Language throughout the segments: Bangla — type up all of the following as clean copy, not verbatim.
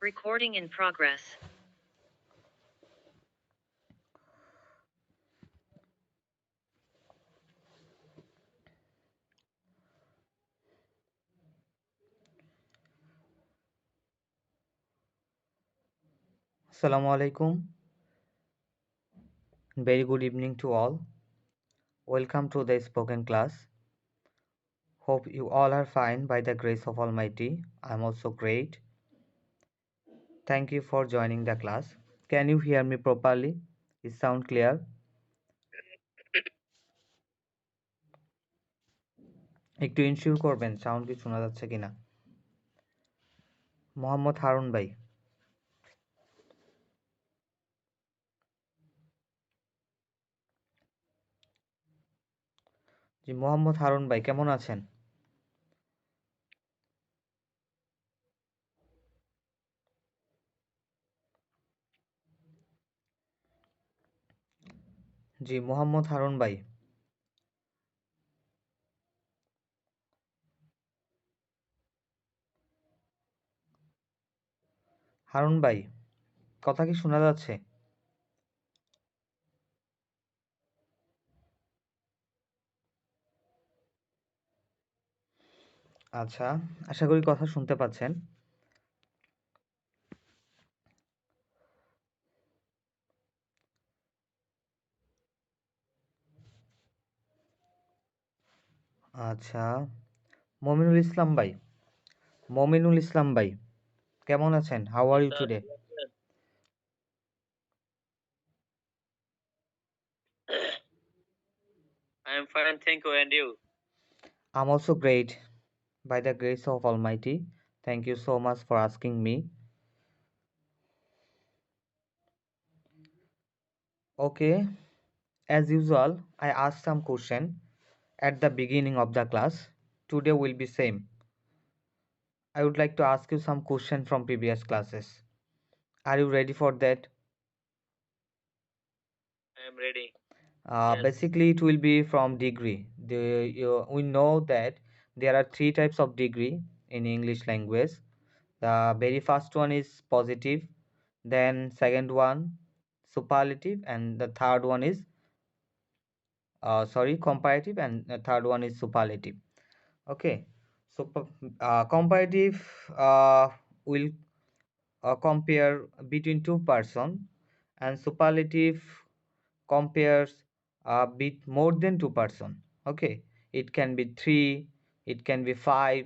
Recording in progress. Assalamu alaikum. Very good evening to all. Welcome to the spoken class. Hope you all are fine by the grace of Almighty. I'm also great. Thank you for joining the class. Can you hear me properly? Is sound clear? একটু ইনশিওর করবেন সাউন্ড কি শোনা যাচ্ছে কিনা। মোহাম্মদ হারুন ভাই, জি মোহাম্মদ হারুন ভাই কেমন আছেন? জি মোহাম্মদ হারুন ভাই, হারুন ভাই কথা কি শোনা যাচ্ছে? আচ্ছা, আশা করি কথা শুনতে পাচ্ছেন। আচ্ছা, মমিনুল ইসলাম ভাই, মমিনুল ইসলাম ভাই কেমন আছেন? How are you today? I'm fine, thank you. And you? I'm also great by the grace of Almighty. Thank you so much for asking me. Okay, as usual, I asked some question at the beginning of the class. Today will be same. I would like to ask you some question from previous classes. Are you ready for that? I am ready. Yes. Basically, it will be from degree. We know that there are three types of degree in English language. The very first one is positive, then second one superlative, and the third one is comparative, and the third one is superlative. Okay, so comparative will compare between two person, and superlative compares with more than two person. Okay, it can be three, it can be five,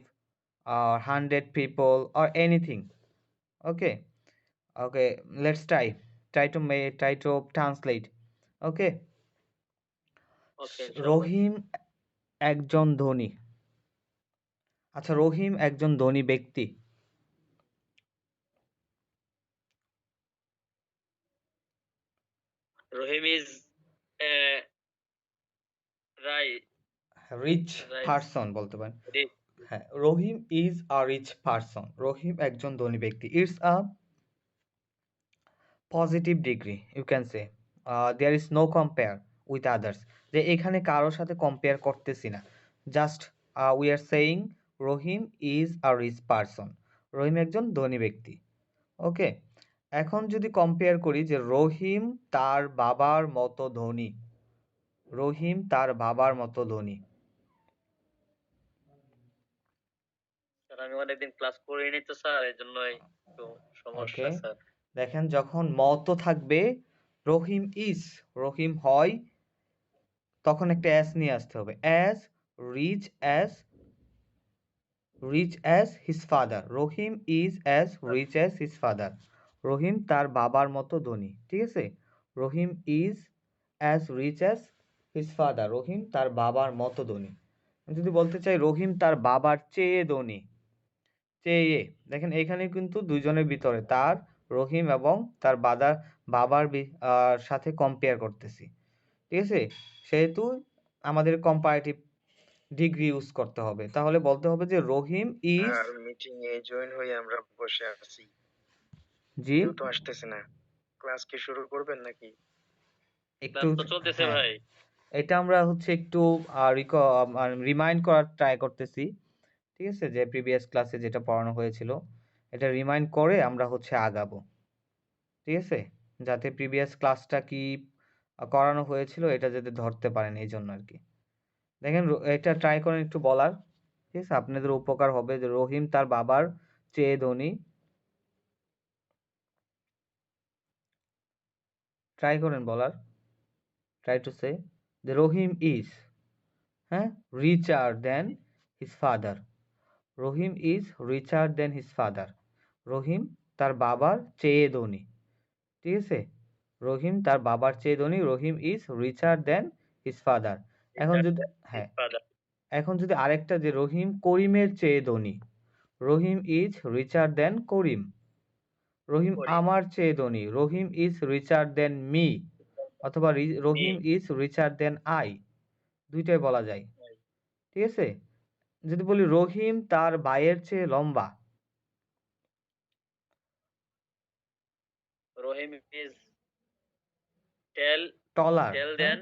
100 people, or anything. Okay, okay, let's try to translate. Okay, Okay, inshallah. রহিম একজন ধনী। আচ্ছা, রহিম একজন ধনী ব্যক্তি। Rohim is a rich right. Person বলতে পারেন। Rich. হ্যাঁ, Rahim is a rich person. Rahim একজন ধনী ব্যক্তি। It's a positive degree, you can say. There is no compare with others, যে এখানে কারোর সাথে কম্পেয়ার করতেছি না, just we are saying Rahim is a rich person. Rahim একজন ধনী ব্যক্তি। ওকে, এখন যদি কম্পেয়ার করি যে রহিম তার বাবার মতো ধনী, রহিম তার বাবার মতো ধনী। স্যার আমি অনেকদিন ক্লাস করিনি তো স্যার, এজন্যই একটু সমস্যা ওকে, স্যার। দেখেন যখন মতো থাকবে রহিম ইজ, রহিম হয়, তখন একটা অ্যাস নিয়ে আসতে হবে। As rich as, rich as his father. Rahim is as rich as his father. Rahim তার বাবার মতো ধনী। ঠিক আছে, Rahim is as rich as his father. Rahim তার বাবার মতো ধনী। আমি যদি বলতে চাই রহিম তার বাবার চেয়ে ধনী, চেয়ে, দেখেন এখানে কিন্তু দুইজনের ভিতরে তার, রহিম এবং তার বাবার সাথে কম্পেয়ার করতেছি। ঠিক আছে, সেহেতু আমাদের কম্পারেটিভ ডিগ্রি ইউজ করতে হবে। তাহলে বলতে হবে যে রহিম ইজ, আর মিটিং এ জয়েন হয়ে আমরা বসে আছি, জি কেউ তো আসতেছে না। ক্লাস কি শুরু করবেন নাকি? একটু, ক্লাস তো চলতেছে হ্যাঁ ভাই। এটা আমরা হচ্ছে একটু রিমাইন্ড করার ট্রাই করতেছি। ঠিক আছে, যে প্রিভিয়াস ক্লাসে যেটা পড়ানো হয়েছিল এটা রিমাইন্ড করে আমরা হচ্ছে আগাবো। ঠিক আছে? যাতে প্রিভিয়াস ক্লাসটা কি করানো হয়েছিল এটা যাতে ধরতে পারেন এই জন্য আর কি। দেখেন এটা ট্রাই করেন একটু বলার। ঠিক আছে? আপনাদের উপকার হবে যে রহিম তার বাবার চেয়ে ধনী। ট্রাই করেন বলার। ট্রাই টু সে যে রহিম ইজ, হ্যাঁ, richer than his father. Rahim is richer than his father. রহিম তার বাবার চেয়ে ধনী। ঠিক আছে? রহিম তার বাবার চেয়ে ধনী। রহিম is richer than his father. এখন Richard যদি, than his হ্যাঁ, father. এখন যদি আরেকটা যে রহিম করিমের চেয়ে ধনী। রহিম ইজ richer than করিম। রহিম করি আমার চেয়ে ধনী। রহিম ইজ richer than me. অথবা রহিম me. Is richer than I. দুইটাই বলা যায়। ঠিক আছে? যদি বলি রহিম তার ভাইয়ের চেয়ে লম্বা। Rohim is tall taller, tall হ্যাঁ, than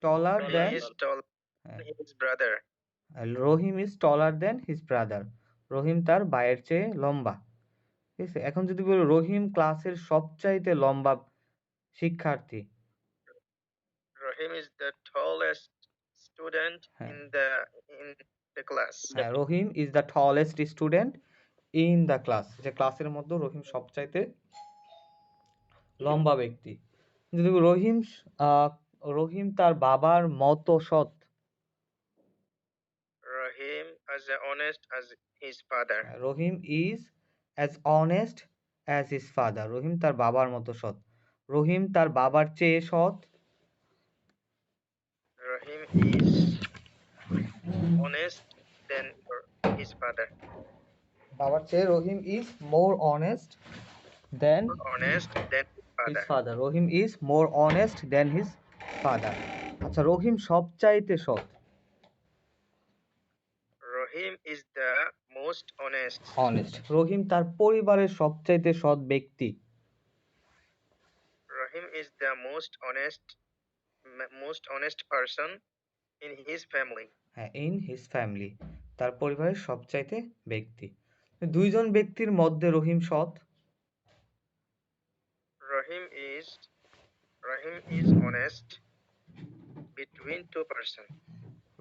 টলার He taller দেন, is tall. tall হ্যাঁ, than his brother. Rahim is taller than his brother. Rahim তার ভাইয়ের চেয়ে লম্বা। ঠিক আছে? এখন যদি বলি রহিম ক্লাসের সবচাইতে লম্বা শিক্ষার্থী। Rahim is the tallest student হ্যাঁ, in the class. হ্যাঁ, Rahim is the tallest student in the class. যে ক্লাসের মধ্যে রহিম সবচাইতে লম্বা ব্যক্তি। যদি বলি রহিম আহ, রহিম তার বাবার মতো সৎ। Rahim as honest as his father. Rahim is as honest as his father. Rahim তার বাবার মতো সৎ। রহিম তার বাবার চেয়ে সৎ। Rahim is honest than his father. বাবার চেয়ে Rahim is more honest than Honest than his his father. Father. Rahim is more honest than his father. আচ্ছা, রহিম সবচাইতে সৎ। Rahim is the most honest. Honest. Rahim তার পরিবারের সবচাইতে সৎ ব্যক্তি। Rahim is the most honest person in his family. হ্যাঁ, ইন হিজ ফ্যামিলি। তার পরিবারের সবচাইতে ব্যক্তি। দুইজন ব্যক্তির মধ্যে রহিম সৎ। Rahim is Rahim is honest between two person.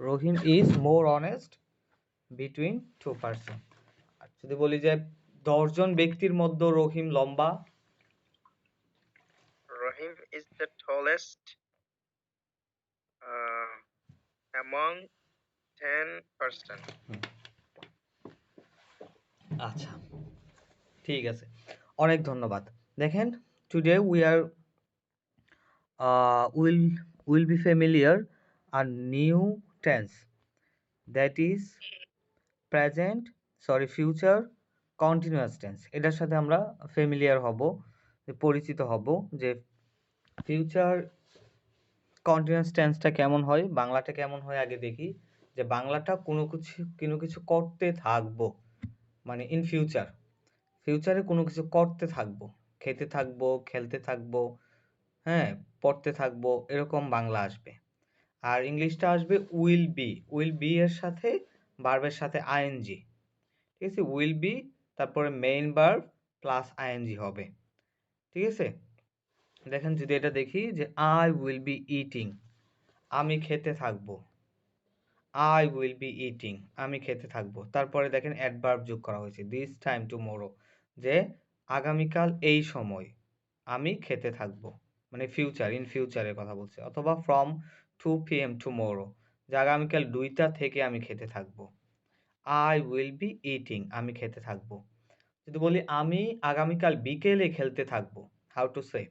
Rahim is more honest between two person. আর যদি বলি যে 10 জন ব্যক্তির মধ্যে রহিম লম্বা। Rahim is the tallest among 10 person. আচ্ছা, ঠিক আছে, অনেক ধন্যবাদ। দেখেন, today we are will be familiar our new tense, that is present, future continuous tense. এটার সাথে আমরা ফ্যামিলিয়ার হব, পরিচিত হব যে ফিউচার কন্টিনিউয়াস টেন্সটা কেমন হয়, বাংলাটা কেমন হয় আগে দেখি। যে বাংলাটা কোনো কিছু করতে থাকবো, মানে ইন ফিউচার, ফিউচারে কোনো কিছু করতে থাকবো, খেতে থাকবো, খেলতে থাকবো, হ্যাঁ, পড়তে থাকবো, এরকম বাংলা আসবে। আর ইংলিশটা আসবে উইল বি এর সাথে ভার্বের সাথে আইএনজি। ঠিক আছে? উইল বি, তারপরে মেইন ভার্ব প্লাস আইএনজি হবে। ঠিক আছে? দেখেন যদি এটা দেখি যে আই উইল বি ইটিং, আমি খেতে থাকবো। আই উইল বি ইটিং, আমি খেতে থাকবো। তারপরে দেখেন অ্যাডভার্ব যোগ করা হয়েছে, দিস টাইম টুমোরো, যে আগামীকাল এই সময় আমি খেতে থাকবো, মানে ফিউচার, ইন ফিউচারের কথা বলছে। অথবা ফ্রম 2 PM টুমোরো, যে আগামীকাল 2টা থেকে আমি খেতে থাকবো। আই উইল বি ইটিং, আমি খেতে থাকবো। যদি বলি আমি আগামীকাল বিকেলে খেলতে থাকবো, how to say?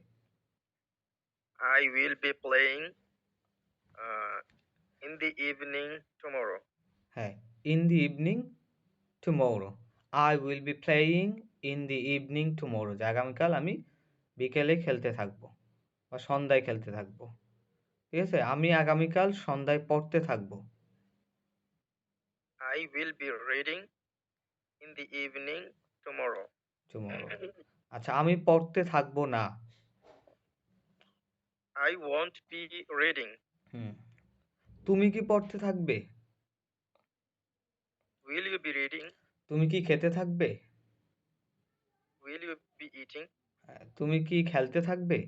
I will be playing uh, in the evening tomorrow. হ্যাঁ, in the evening tomorrow. I will be playing in the evening tomorrow, যে আগামীকাল আমি বিকেলে খেলতে থাকবো বা সন্ধ্যায় খেলতে থাকবো। ঠিক আছে? আমি আগামীকাল সন্ধ্যায় পড়তে থাকবো, I will be reading in the evening tomorrow. Tomorrow. আচ্ছা, আমি পড়তে থাকবো না। I won't be reading. হুম, তুমি কি পড়তে থাকবে? Will you be reading? তুমি কি খেতে থাকবে? Will you be eating? তুমি কি খেলতে থাকবে?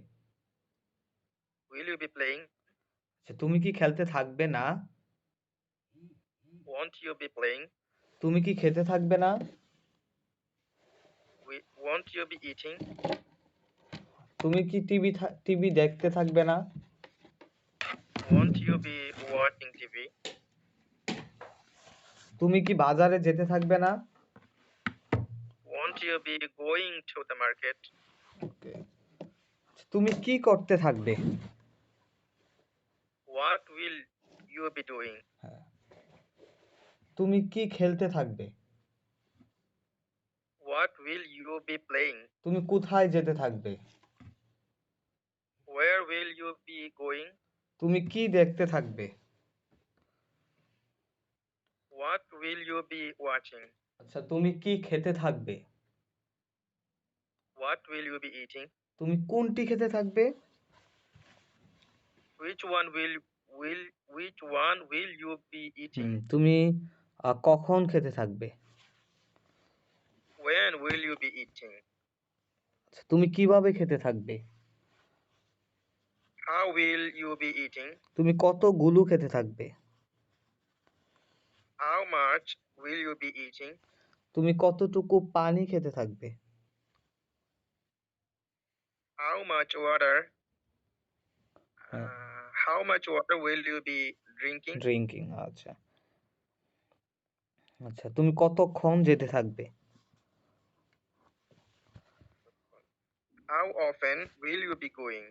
Will you be playing? আচ্ছা, তুমি কি খেলতে থাকবে না? Won't you be playing? তুমি কি খেতে থাকবে না? Won't you be eating? তুমি কি টিভি দেখতে থাকবে না? Won't you be watching TV? তুমি কি বাজারে যেতে থাকবে না? Won't you be going to the market? Okay. তুমি কি করতে থাকবে? What will you be doing? তুমি কি খেলতে থাকবে? What will you be playing? তুমি কোথায় যেতে থাকবে? Where will you be going? তুমি কি দেখতে থাকবে? What will you be watching? আচ্ছা, তুমি কি খেতে থাকবে? What will you be eating? তুমি কোনটি খেতে থাকবে? Which one will you be eating? তুমি কখন খেতে থাকবে? When will you be eating? আচ্ছা, তুমি কিভাবে খেতে থাকবে? How will you be eating? তুমি কতগুলো খেতে থাকবে? How much will you be eating? তুমি কতটুকু পানি খেতে থাকবে? How much water? How much water will you be drinking? Drinking. আচ্ছা আচ্ছা, তুমি কতক্ষণ যেতে থাকবে? How often will you be going?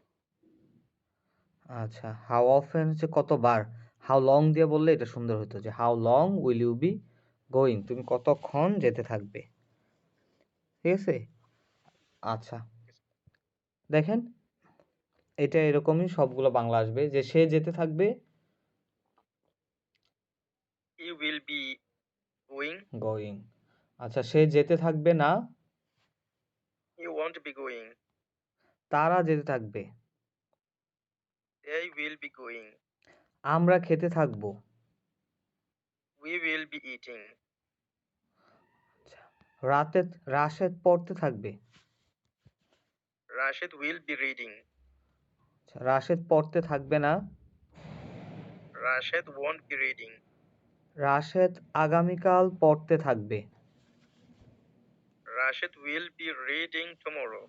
আচ্ছা, হাউ অফেন হচ্ছে কতবার। হাউ লং দিয়ে বললে এটা সুন্দর হতো, যে how long will you be going, তুমি কতক্ষণ যেতে থাকবে। ঠিক আছে। আচ্ছা, দেখেন এটা এরকমই সবগুলো বাংলা আসবে, যে সে যেতে থাকবে, He will be going. Going. আচ্ছা, সে যেতে থাকবে না, He won't be going. তারা যেতে থাকবে, They will be going. আমরা খেতে থাকবো, We will be eating. Rashed পড়তে থাকবে, Rashid will be reading. আচ্ছা, রাশেদ পড়তে থাকবে না, Rashid won't be reading. Rashed আগামীকাল পড়তে থাকবে, Rashid will be reading tomorrow.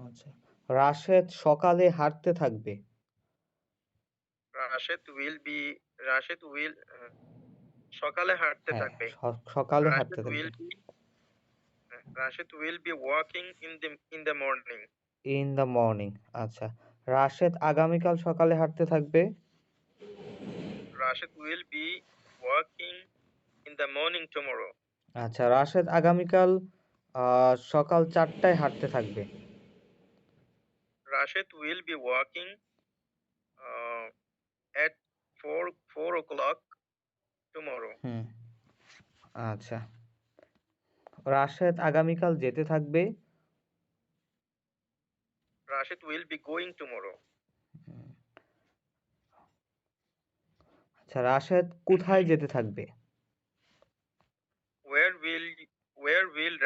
আচ্ছা, রাশেদ সকালে হাঁটতে থাকবে, Rashid will সকালে হাঁটতে হ্যাঁ থাকবে. সকালে হাঁটতে Rashid থাকবে, will be walking in the morning. In the morning. আচ্ছা, রাশেদ আগামীকাল সকালে হাঁটতে থাকবে, Rashid will be walking in the morning tomorrow. আচ্ছা, রাশেদ আগামীকাল সকাল 4টায় হাঁটতে থাকবে, Rashid will be walking at 4 o'clock tomorrow. আচ্ছা, রাশেদ আগামীকাল যেতে থাকবে, Rashid will be going tomorrow. আচ্ছা, রাশেদ কোথায় যেতে থাকবে, Where will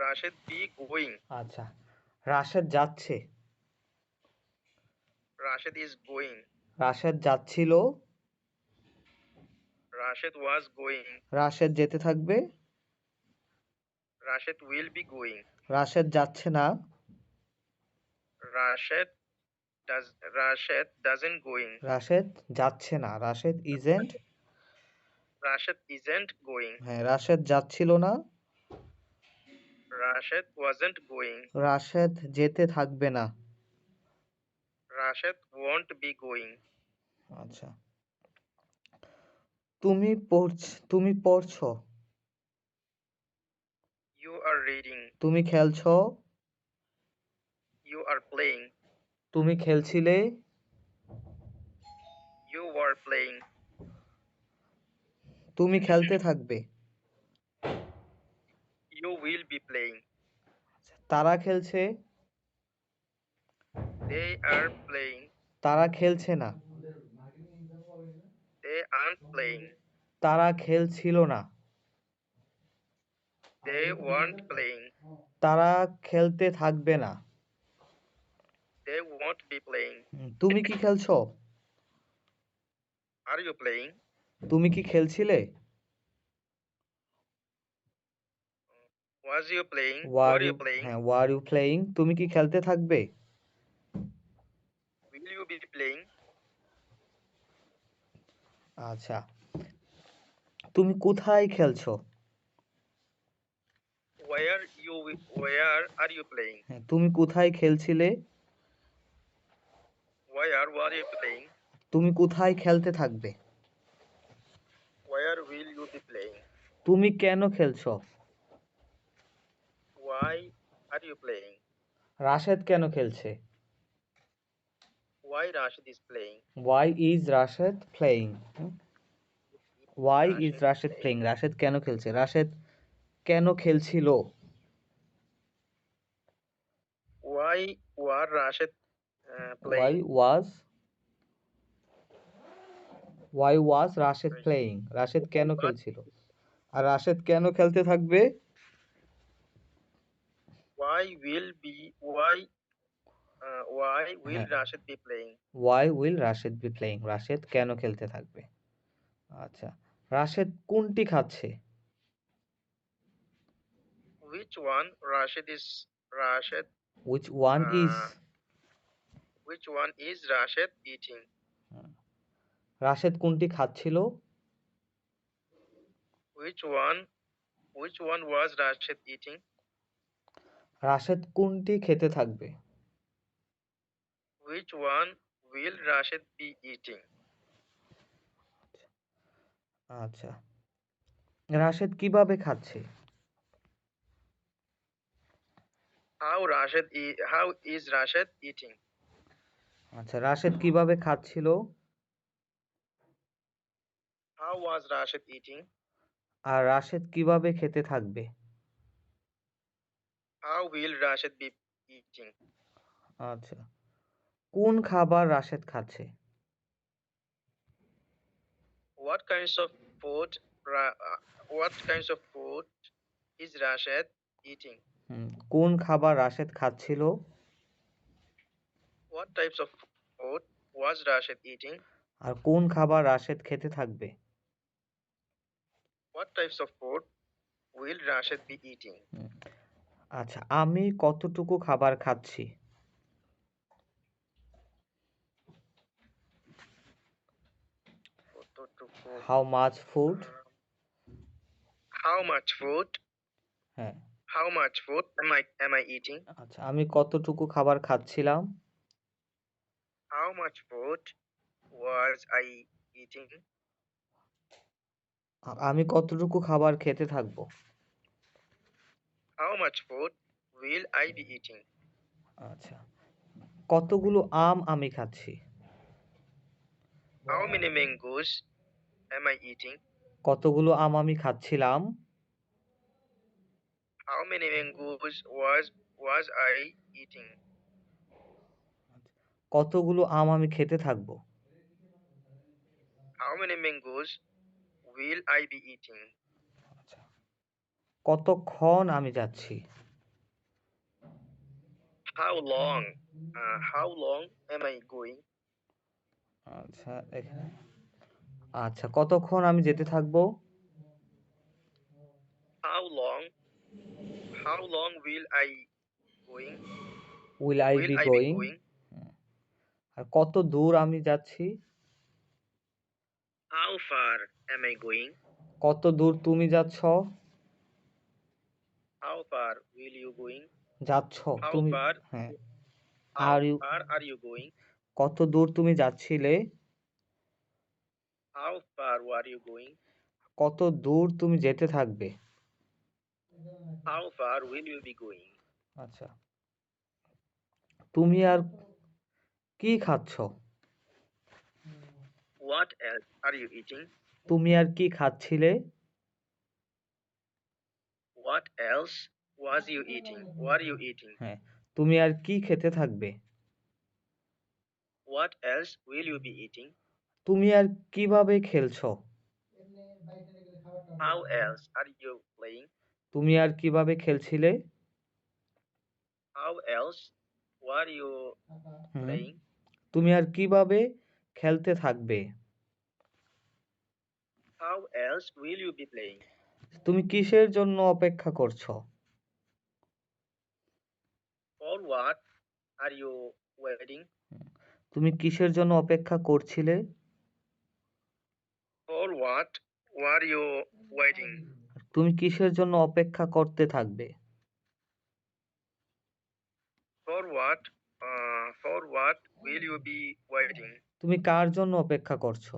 Rashid be going? আচ্ছা, রাশেদ যাচ্ছে, Rashid is going. রাশেদ যাচ্ছিল, Rashid was going. রাশেদ যেতে থাকবে, Rashid will be going. Rashed যাচ্ছে না, Rashid doesn't going. রাশেদ যাচ্ছে না, Rashed isn't, Rashid isn't going. হ্যাঁ, রাশেদ যাচ্ছিল না, Rashid wasn't going. রাশেদ যেতে থাকবে না। Rashid won't be going. আচ্ছা, তুমি পড়ছো, You are reading. তুমি খেলছো, You are playing. তুমি খেলছিলে, You were playing. তুমি খেলতে থাকবে, You will be playing. তারা খেলছে, They are playing. তারা খেলছে না, They aren't playing. তারা খেলছিল না, They weren't playing. তারা খেলতে থাকবে না। They won't be playing. তুমি কি খেলছো? Are you playing? তুমি কি খেলছিলে? Was you playing? Were Were you you playing? হ্যাঁ were you playing? তুমি কি খেলতে থাকবে? Will you be playing? আচ্ছা, তুমি কোথায় খেলছো? Where are you playing? হ্যাঁ, তুমি কোথায় খেলছিলে? Where were you playing? তুমি কোথায় খেলতে থাকবে? Where will you be playing? তুমি কেন খেলছো? Why are you playing? Rashed কেন খেলছে? Why Rashid is playing? Why is Rashid playing? Why is Rashid Rashid playing. playing? Rashed কেন খেলছে? রাশেদ কেন খেলছিল? Why were Rashid Why playing? was Rashed playing? Rashed কেন What খেলছিল? আর রাশেদ কেন খেলতে থাকবে? why will হ্যাঁ, Rashid be playing? Why will Rashid be playing? Rashed কেন খেলতে থাকবে? আচ্ছা, রাশেদ কোনটি খাচ্ছে? Which one Rashid Which one is? which one is Rashid eating? Rashed কোনটি খাচ্ছিল? Which one was Rashid eating? Rashed কোনটি খেতে থাকবে? Which one will Rashid be eating? আচ্ছা, রাশেদ কিভাবে খাচ্ছে? How is Rashid eating? আচ্ছা, রাশেদ কিভাবে খাচ্ছিল? How was Rashid eating? আর রাশেদ কিভাবে খেতে থাকবে? How will Rashid be eating? আচ্ছা, কোন খাবার রাশেদ খাচ্ছে? What kinds of food is Rashid eating? কোন খাবার রাশেদ খাচ্ছিল? What types of food was Rashid eating? আর কোন খাবার রাশেদ খেতে থাকবে? What types of food will Rashid be eating? আচ্ছা, আমি কতটুকু খাবার খাচ্ছি? How much food? How much food? হ্যাঁ, How much food am I eating? আচ্ছা, আমি কতটুকু খাবার খাচ্ছিলাম? How much food was I eating? আমি কতটুকু খাবার খেতে থাকবো? How much food will I be eating? আচ্ছা, কতগুলো আম আমি খাচ্ছি? How many mangoes am I eating? কতগুলো আম আমি খাচ্ছিলাম? How many mangoes was I eating? কতগুলো আম আমি খেতে থাকবো? How many mangoes will I be eating? আচ্ছা, কতক্ষণ আমি যাচ্ছি? How long am I going? আচ্ছা, আচ্ছা, কতক্ষণ আমি যেতে থাকবো? How long will I going? Will I Will be I be going? going? আর কত দূর আমি যাচ্ছি? How far am I going? কত দূর তুমি যাচ্ছ? How far will you going? যাচ্ছ How তুমি? far হ্যাঁ, how are you far are you going? কত দূর তুমি যাচ্ছিলে? How far were you going? কত দূর তুমি যেতে থাকবে? How far will you be going? আচ্ছা, তুমি আর কি খাচ্ছ? What else are you eating? তুমি আর কি খাচ্ছিলে? What else was you eating? Were you eating? হ্যাঁ, তুমি আর কি খেতে থাকবে? What else will you be eating? তুমি আর কিভাবে খেলছো? How else are you playing? তুমি আর কিভাবে খেলছিলে? How else were you hmm playing? তুমি আর কিভাবে খেলতে থাকবে? How else will you be playing? তুমি কিসের জন্য অপেক্ষা করছো? For what are you waiting? তুমি কিসের জন্য অপেক্ষা করছিলে? For what were you waiting? তুমি কিসের জন্য অপেক্ষা করতে থাকবে? For what will you be waiting? তুমি কার জন্য অপেক্ষা করছো?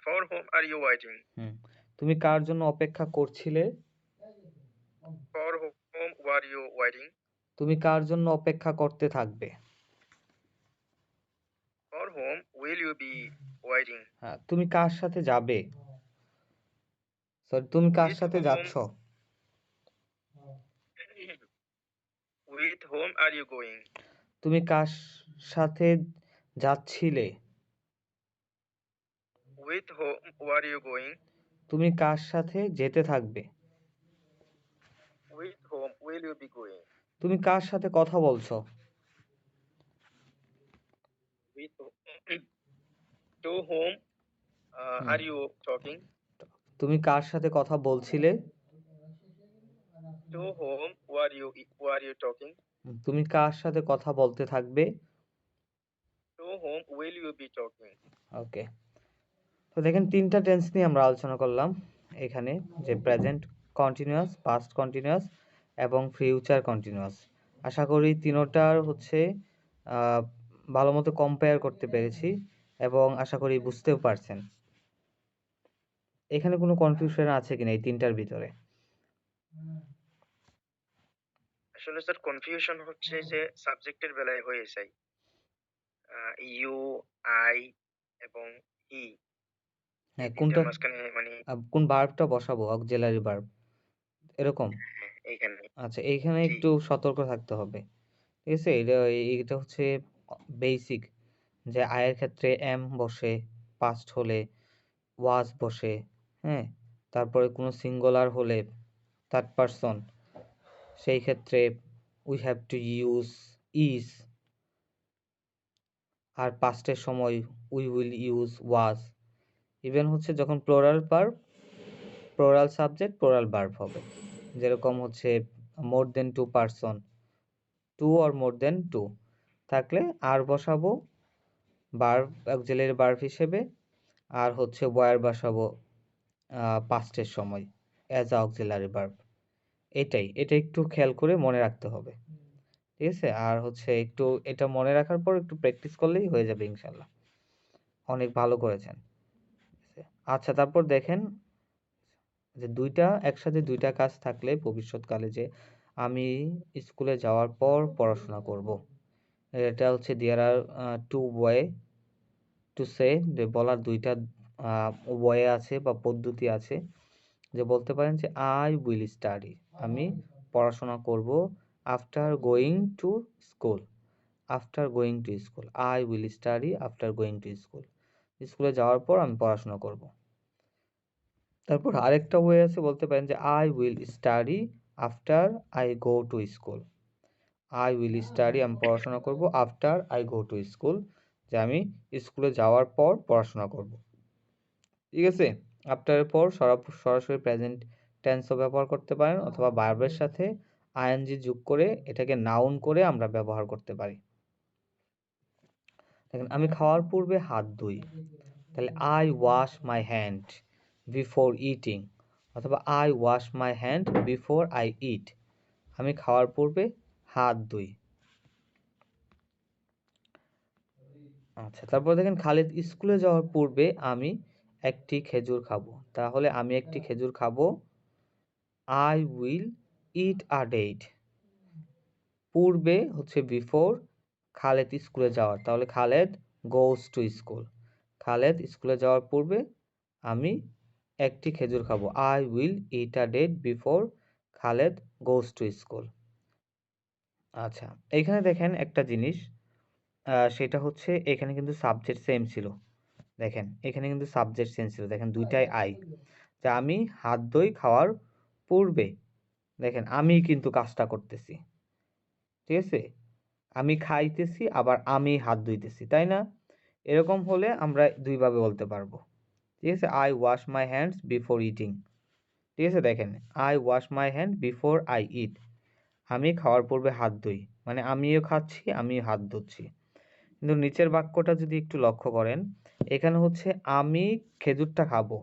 For whom are you waiting? হুম তুমি কার জন্য অপেক্ষা করছিলে? For whom were you waiting? তুমি কার জন্য অপেক্ষা করতে থাকবে? For whom will you be waiting? হ্যাঁ তুমি কার সাথে যাবে? সরি তুমি কার With সাথে whom যাচ্ছ? with whom are you going? তুমি কার সাথে যাচ্ছিলে? With whom were you going? তুমি কার সাথে যেতে থাকবে? With whom will you be going? তুমি কার সাথে কথা বলছো? With to whom hmm are you talking? তুমি কার সাথে কথা বলছিলে? To whom were you talking? তুমি কার সাথে কথা বলতে থাকবে? To whom will you be talking? ওকে তো দেখেন তিনটা টেন্স নিয়ে আমরা আলোচনা করলাম এখানে, যে প্রেজেন্ট কন্টিনিউয়াস, পাস্ট কন্টিনিউয়াস এবং ফিউচার কন্টিনিউয়াস। আশা করি তিনোটার হচ্ছে ভালো মতো কম্পেয়ার করতে পেরেছি এবং আশা করি বুঝতেও পারছেন। এখানে কোনো কনফিউশন আছে কিনা এই তিনটার ভিতরে? আসলে স্যার কনফিউশন হচ্ছে যে সাবজেক্টের বেলায় হয়ে যায় ইউ, আই এবং হি এই হ্যাঁ তিনটার কোনটা মাঝখানে মানে কোন ভার্বটা বসাবো, অক্সিলারি ভার্ব এরকম। হ্যাঁ, এইখানে আচ্ছা এইখানে জি একটু সতর্ক থাকতে হবে, ঠিক আছে? এটা হচ্ছে বেসিক, যে আয়ের ক্ষেত্রে এম বসে, পাস্ট হলে ওয়াজ বসে, হ্যাঁ, তারপরে কোনো সিঙ্গুলার হলে থার্ড পারসন, সেই ক্ষেত্রে we have to use is, আর পাস্টের সময় we will use was. Even হচ্ছে যখন plural verb, plural subject plural verb হবে, যেরকম হচ্ছে more than two person, two or more than two থাকলে আর বসাবো ভার্ব, অক্সিলারি ভার্ব হিসেবে, আর হচ্ছে ওয়্যার বসাবো পাস্টের সময় অ্যাজ আ অক্সিলারি ভার্ব। এটা একটু খেয়াল করে মনে রাখতে হবে, ঠিক আছে? আর হচ্ছে একটু এটা মনে রাখার পর একটু প্র্যাকটিস করলেই হয়ে যাবে ইনশাল্লাহ। অনেক ভালো করেছেন। আচ্ছা তারপর দেখেন যে একসাথে দুইটা কাজ থাকলে ভবিষ্যৎকালে, যে আমি স্কুলে যাওয়ার পর পড়াশোনা করব, এটা হচ্ছে দেয়ার আর টু ওয়ে টু সে, যে বলার দুইটা ওয়ে আছে বা পদ্ধতি আছে, যে বলতে পারেন যে আই উইল স্টাডি, আমি পড়াশোনা করব, after going to school, after going to school, I will study after going to school, স্কুলে যাওয়ার পর আমি পড়াশোনা করব। তারপর আরেকটা ওয়ে আছে, বলতে পারেন যে I will study after I go to school, I will study আমি পড়াশোনা করব after I go to school, যে আমি স্কুলে যাওয়ার পর পড়াশোনা করব, ঠিক আছে? আফটারের পর সরাসরি প্রেজেন্ট টেন্সও ব্যবহার করতে পারেন, অথবা ভার্বের সাথে আইএনজি যোগ করে এটাকে নাউন করে আমরা ব্যবহার করতে পারি। দেখেন আমি খাওয়ার পূর্বে হাত ধুই, তাহলে I wash my hand before eating, অথবা I wash my hand before I eat, আমি খাওয়ার পূর্বে হাত ধুই। আচ্ছা তারপর দেখেন খালিদ স্কুলে যাওয়ার পূর্বে আমি একটি খেজুর খাবো, তাহলে আমি একটি খেজুর খাবো, I will eat a date, পূর্বে হচ্ছে বিফোর খালেদ স্কুলে যাওয়ার, তাহলে Khaled goes to school, Khaled স্কুলে যাওয়ার পূর্বে আমি একটি খেজুর খাবো, I will eat a date before Khaled goes to school. আচ্ছা এইখানে দেখেন একটা জিনিস, সেটা হচ্ছে এখানে কিন্তু সাবজেক্ট সেম ছিল, দেখেন এখানে কিন্তু সাবজেক্ট সেম ছিল, দেখেন দুইটাই আই, যে আমি হাত ধুই খাওয়ার পূর্বে। দেখেন আমি কিন্তু কাজটা করতেছি, ঠিক আছে? আমি খাইতেছি আবার আমি হাত ধুইতেছি, তাই না? এরকম হলে আমরা দুইভাবে বলতে পারবো, ঠিক আছে? I wash my hands before eating, ঠিক আছে? দেখেন I wash my hand before I eat, আমি খাওয়ার পূর্বে হাত ধুই, মানে আমিও খাচ্ছি আমিও হাত ধুচ্ছি। কিন্তু নিচের বাক্যটা যদি একটু লক্ষ্য করেন, এখানে হচ্ছে আমি খেজুরটা খাবো,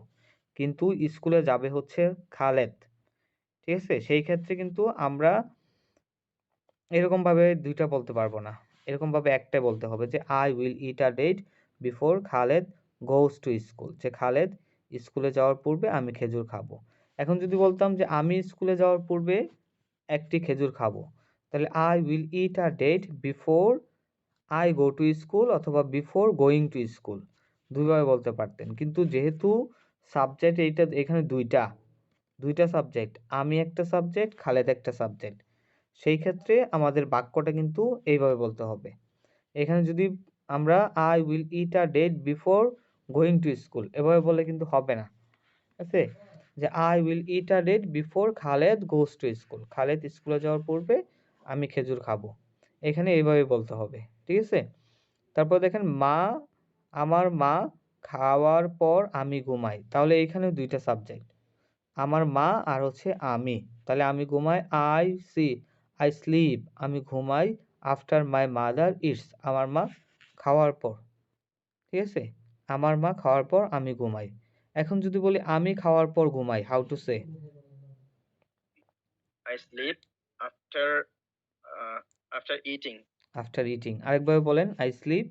কিন্তু স্কুলে যাবে হচ্ছে খালেদ, ঠিক আছে? সেই ক্ষেত্রে কিন্তু আমরা এরকমভাবে দুইটা বলতে পারবো না, এরকমভাবে একটাই বলতে হবে যে I will eat a date before Khaled goes to school, যে খালেদ স্কুলে যাওয়ার পূর্বে আমি খেজুর খাবো। এখন যদি বলতাম যে আমি স্কুলে যাওয়ার পূর্বে একটি খেজুর খাবো, তাহলে I will eat a date before I go to school অথবা বিফোর গোয়িং টু স্কুল, দুইভাবে বলতে পারতেন। কিন্তু যেহেতু সাবজেক্ট এইটা এখানে দুইটা দুইটা সাবজেক্ট, আমি একটা সাবজেক্ট খালেদ একটা সাবজেক্ট, সেই ক্ষেত্রে আমাদের বাক্যটা কিন্তু এইভাবে বলতে হবে। এখানে যদি আমরা I will eat a date before going to school এভাবে বলে কিন্তু হবে না, ঠিক আছে? যে I will eat a date before Khaled goes to school, Khaled স্কুলে যাওয়ার পূর্বে আমি খেজুর খাবো, এখানে এইভাবে বলতে হবে, ঠিক আছে? তারপর দেখেন আমার মা খাওয়ার পর আমি ঘুমাই, তাহলে এখানে দুইটা সাবজেক্ট, আমার মা আর হচ্ছে আমি, তাহলে আমি ঘুমাই আই স্লিপ, আমি ঘুমাই আফটার মাই মাদার ইটস, আমার মা খাওয়ার পর, ঠিক আছে? আমার মা খাওয়ার পর আমি ঘুমাই। এখন যদি বলি আমি খাওয়ার পর ঘুমাই, how to say? I sleep after after eating. After eating, আরেকভাবে বলেন I sleep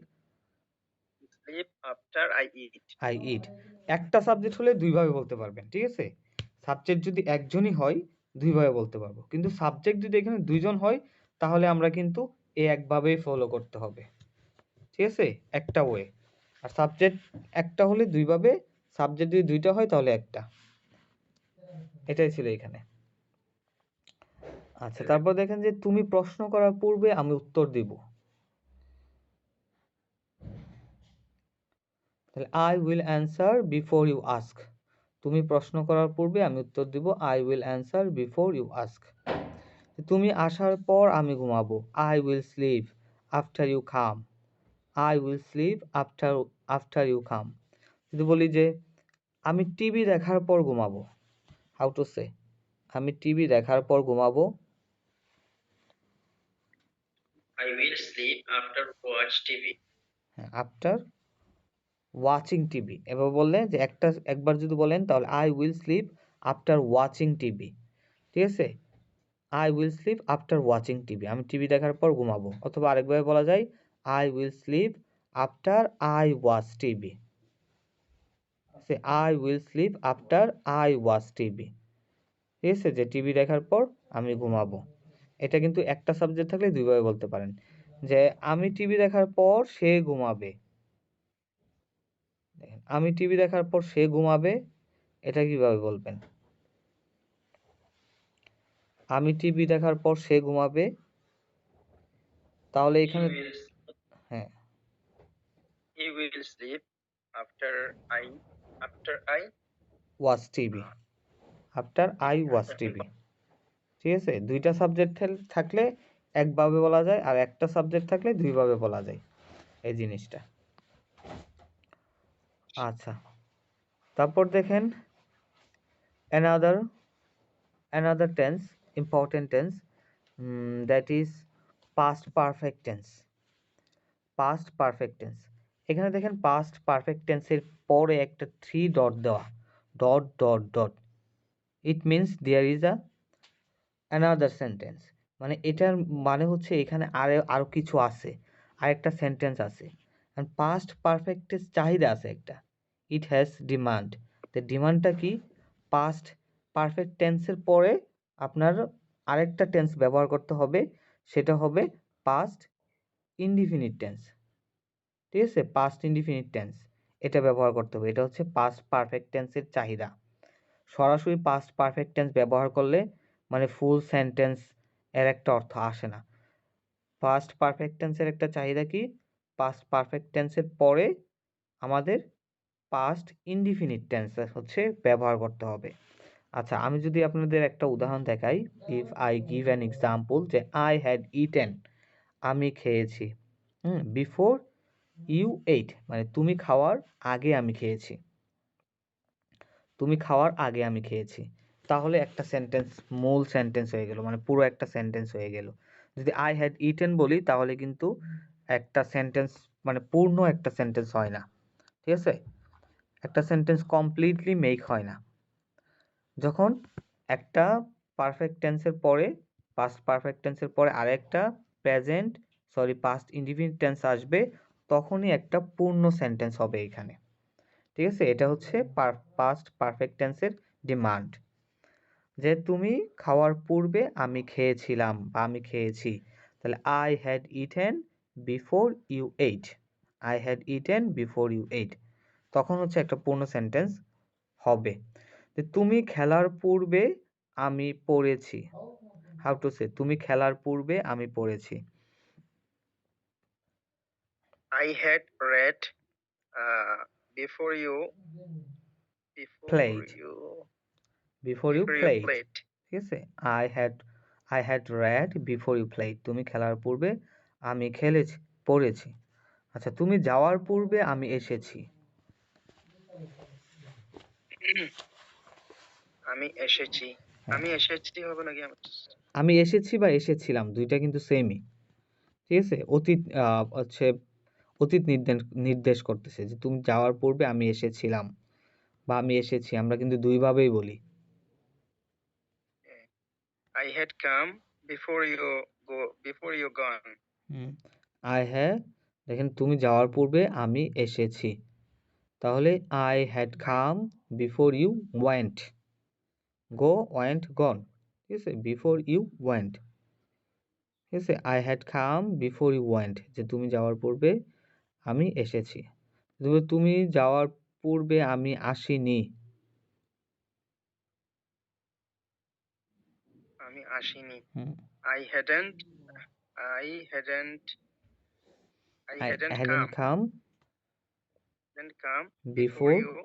Sleep after I eat. I eat. একটা সাবজেক্ট হলে দুইভাবে বলতে পারবেন, ঠিক আছে? সাবজেক্ট যদি একজনই হয় দুইভাবে বলতে পারবো, কিন্তু সাবজেক্ট যদি এখানে দুইজন হয় তাহলে আমরা কিন্তু এই একভাবেই ফলো করতে হবে, ঠিক আছে? একটা ওয়ে। আর সাবজেক্ট একটা হলে দুইভাবে, সাবজেক্ট যদি দুইটা হয় তাহলে একটা, এটাই ছিল এখানে। আচ্ছা, তারপর দেখেন যে তুমি প্রশ্ন করার পূর্বে আমি উত্তর দিব, তাহলে I will answer before you ask, তুমি প্রশ্ন করার পূর্বে আমি উত্তর দিব I will answer before you ask. তুমি আসার পর আমি ঘুমাবো, I will sleep after you come, I will sleep after you come. যদি বলি যে আমি টিভি দেখার পর ঘুমাবো, হাউ টু সে? আমি টিভি দেখার পর ঘুমাবো, I will sleep after watch TV. After watching TV. এবার বললে যে একবার যদি বলেন তাহলে I will sleep after watching TV, ঠিক আছে? I will sleep after watching TV, আমি টিভি দেখার পর ঘুমাবো। অথবা আরেকভাবে বলা যায় I will sleep after I watch TV, say I will sleep after I watch TV, ঠিক আছে? যে টিভি দেখার পর আমি ঘুমাবো। এটা কিন্তু একটা সাবজেক্ট থাকলে দুইভাবে বলতে পারেন, যে আমি টিভি দেখার পর সে ঘুমাবে। দেখেন আমি টিভি দেখার পর সে ঘুমাবে, এটা কিভাবে বলবেন? আমি টিভি দেখার পর সে ঘুমাবে, তাহলে He এখানে will হ্যাঁ he will sleep after I after I watch TV, after I watch TV, ঠিক আছে? দুইটা সাবজেক্ট থাকলে একভাবে বলা যায়, আর একটা সাবজেক্ট থাকলে দুইভাবে বলা যায় এই জিনিসটা। আচ্ছা, তারপর দেখেন another another tense, important tense, that is past perfect tense, past perfect tense। এখানে দেখেন past perfect tense এর পরে একটা 3 ডট দেওয়া, dot dot dot, it means there is a another sentence, মানে এটার মানে হচ্ছে এখানে আরো কিছু আছে, আরেকটা সেন্টেন্স আছে। and past perfect tense চাহিদা আছে একটা, it has demand। তো ডিমান্ডটা কি? past perfect tense এর পরে আপনার আরেকটা টেন্স ব্যবহার করতে হবে, সেটা হবে past indefinite tense, ঠিক আছে? past indefinite tense এটা ব্যবহার করতে হবে, এটা হচ্ছে past perfect tense এর চাহিদা। সরাসরি past perfect tense ব্যবহার করলে মানে ফুল সেন্টেন্স এর একটা অর্থ আসে না। past perfect tense এর একটা চাহিদা কি? past perfect tense এর পরে আমাদের পাস্ট ইনডিফিনিট টেন্স হচ্ছে ব্যবহার করতে হবে। আচ্ছা, আমি যদি আপনাদের একটা উদাহরণ দেখাই, if I give an example, যে আই হ্যাড ইটেন, আমি খেয়েছি, বিফোর ইউ এইট, মানে তুমি খাওয়ার আগে আমি খেয়েছি, তুমি খাওয়ার আগে আমি খেয়েছি। তাহলে একটা সেন্টেন্স, মূল সেন্টেন্স হয়ে গেল, মানে পুরো একটা সেন্টেন্স হয়ে গেল। যদি আই হ্যাড ইটেন বলি তাহলে কিন্তু একটা সেন্টেন্স, মানে পূর্ণ একটা সেন্টেন্স হয় না, ঠিক আছে? একটা সেন্টেন্স কমপ্লিটলি মেক হয় না। যখন একটা পারফেক্ট টেন্সের পরে, পাস্ট পারফেক্ট টেন্সের পরে আরেকটা পাস্ট ইনডিফিনিট টেন্স আসবে, তখনই একটা পূর্ণ সেন্টেন্স হবে এখানে, ঠিক আছে? এটা হচ্ছে পাস্ট পারফেক্ট টেন্সের ডিমান্ড, যে তুমি খাওয়ার পূর্বে আমি খেয়েছিলাম বা আমি খেয়েছি। তাহলে I had eaten before you ate, I had eaten before you ate, তখন হচ্ছে একটা পূর্ণ সেন্টেন্স হবে। যে তুমি খেলার পূর্বে আমি পড়েছি, হাউ টু সে, তুমি খেলার পূর্বে আমি পড়েছি। I had read before you played, before you before you played, played. ঠিক আছে? I had read before you played, তুমি খেলার পূর্বে আমি খেলেছি, পড়েছি। আচ্ছা, তুমি যাওয়ার পূর্বে আমি এসেছি। আমি এসেছি, হ্যাঁ, আমি এসেছি হবে নাকি? আমি এসেছি বা এসেছিলাম দুইটা কিন্তু সেমই, ঠিক আছে? অতীত হচ্ছে অতীত নির্দেশ করতেছে, যে তুমি যাওয়ার পূর্বে আমি এসেছিলাম বা আমি এসেছি, আমরা কিন্তু দুইভাবেই বলি। I had come before you gone. I have, দেখেন তুমি যাওয়ার পূর্বে আমি এসেছি, তাহলে I had come before you went, go went gone, ঠিক আছে? বিফোর ইউ ওয়েন্ট, ঠিক আছে? I had come before you went, যে তুমি যাওয়ার পূর্বে আমি এসেছি। তুমি যাওয়ার পূর্বে আমি আসিনি, আমি আসিনি। হুম, I hadn't I hadn't I I hadn't hadn't come come before before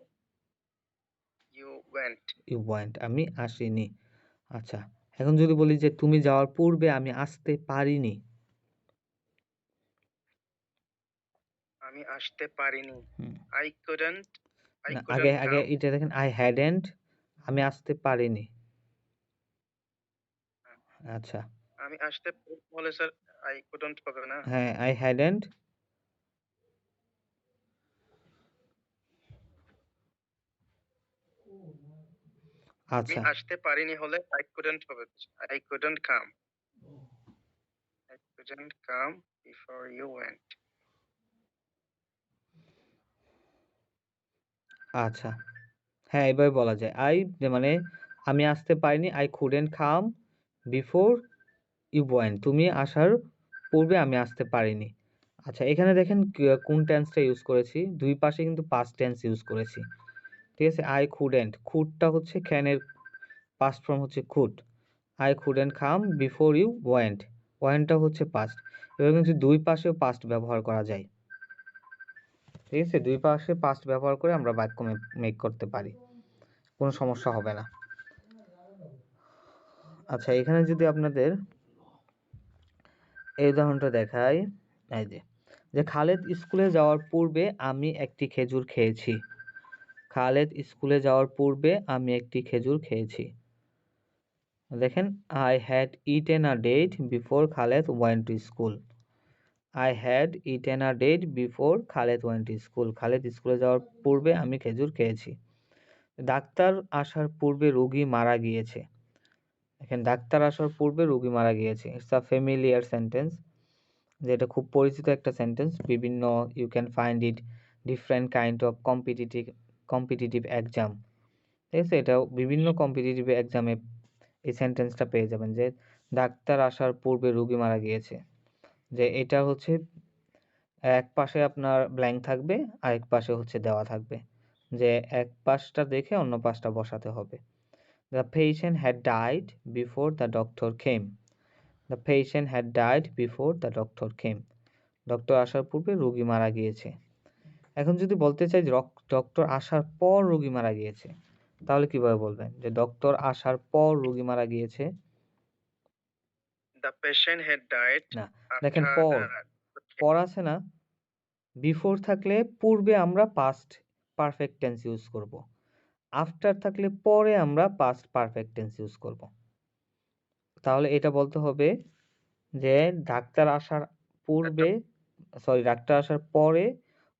you went. you went, আমি আসিনি। আচ্ছা, এখন যদি বলি যে তুমি যাওয়ার পূর্বে আমি আসতে পারিনি, আমি আসতে পারিনি। হুম, I couldn't I না, আগে couldn't আগে come. এটা দেখেন, আই হ্যাডেন্ট, আমি আসতে পারিনি। আচ্ছা, আমি আসতে বলে স্যার I couldn't হবে না? হ্যাঁ, আই হ্যাডেন্ট, আমি আচ্ছা, আসতে পারিনি হলে I couldn't হবে। I couldn't come. I couldn't come before you went. আচ্ছা, হ্যাঁ, এভাবে বলা যায়। মানে আমি আসতে পারিনি, I couldn't come before you went, তুমি আসার পূর্বে আমি আসতে পারিনি। আচ্ছা, এখানে দেখেন কোন টেন্সটা ইউজ করেছি, দুই পাশে কিন্তু পাস্ট টেন্স ইউজ করেছি, ঠিক আছে? আই কুডেন্ট, কুডটা হচ্ছে ক্যানের পাস্ট ফর্ম হচ্ছে could, I couldn't come before you went, ওয়েন্টটা হচ্ছে পাস্ট। এবার কিন্তু দুই পাশেও পাস্ট ব্যবহার করা যায়, ঠিক আছে? দুই পাশে পাস্ট ব্যবহার করে আমরা বাক্য মেক করতে পারি, কোনো সমস্যা হবে না। আচ্ছা, এখানে যদি আপনাদের এই উদাহরণটা দেখাই, এই যে খালেদ স্কুলে যাওয়ার পূর্বে আমি একটি খেজুর খেয়েছি, খালেদ স্কুলে যাওয়ার পূর্বে আমি একটি খেজুর খেয়েছি। দেখেন, I had eaten a date before Khaled went to school, I had eaten a date before Khaled went to school, Khaled স্কুলে যাওয়ার পূর্বে আমি খেজুর খেয়েছি। ডাক্তার আসার পূর্বে রোগী মারা গিয়েছে, দেখেন ডাক্তার আসার পূর্বে রোগী মারা গিয়েছে, ইটস আ ফ্যামিলিয়ার সেন্টেন্স, যেটা খুব পরিচিত একটা সেন্টেন্স। বিভিন্ন you can find it different kind of competitive exam, ঠিক আছে? এটাও বিভিন্ন কম্পিটিটিভ এক্সামে এই সেন্টেন্সটা পেয়ে যাবেন, যে ডাক্তার আসার পূর্বে রোগী মারা গিয়েছে। যে এটা হচ্ছে এক পাশে আপনার ব্ল্যাঙ্ক থাকবে, আরেক পাশে হচ্ছে দেওয়া থাকবে, যে এক পাশটা দেখে অন্য পাশটা বসাতে হবে। The patient had died before the doctor came. The patient had died before the doctor came. Doctor আসার পূর্বে রোগী মারা গিয়েছে। এখন যদি বলতে চাই যে ডক্টর আসার পর রোগী মারা গিয়েছে, তাহলে কিভাবে বলবেন যে ডক্টর আসার পর রোগী মারা গিয়েছে? The patient had died না, দেখেন after পর, the পর আছে না? বিফোর থাকলে পূর্বে আমরা পাস্ট পারফেক্ট টেন্স ইউজ করব। আফটার থাকলে পরে আমরা পাস্ট পারফেক্ট টেন্স ইউজ করব। তাহলে এটা বলতে হবে যে ডাক্তার আসার পূর্বে, ডাক্তার আসার পরে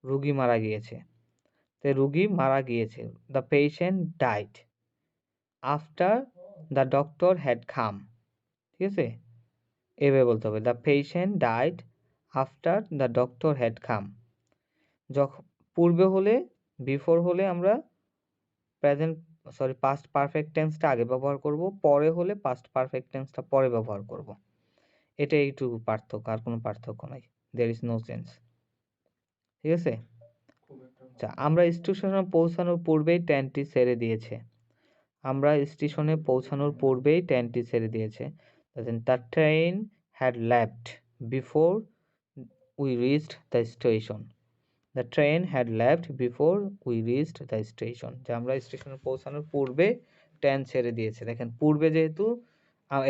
রোগী মারা গিয়েছে। তো রোগী মারা গিয়েছে। The patient died after the doctor had come. ঠিক আছে? এভাবে বলতে হবে, the patient died after the doctor had come. যখন পূর্বে হলে, বিফোর হলে আমরা পাস্ট পারফেক্ট টেন্সটা আগে ব্যবহার করব, পরে হলে পাস্ট পারফেক্ট টেন্সটা পরে ব্যবহার করব। এটা এইটুকু পার্থক্য, আর কোনো পার্থক্য নাই। There is no change. ঠিক আছে? আচ্ছা, আমরা স্টেশনে পৌঁছানোর পূর্বেই ট্রেনটি ছেড়ে দিয়েছে। আমরা স্টেশনে পৌঁছানোর পূর্বেই ট্রেনটি ছেড়ে দিয়েছে। The train had left before we reached the station. The train had left before we reached the station. যে আমরা স্টেশনে পৌঁছানোর পূর্বে ট্রেন ছেড়ে দিয়েছে। দেখেন পূর্বে যেহেতু,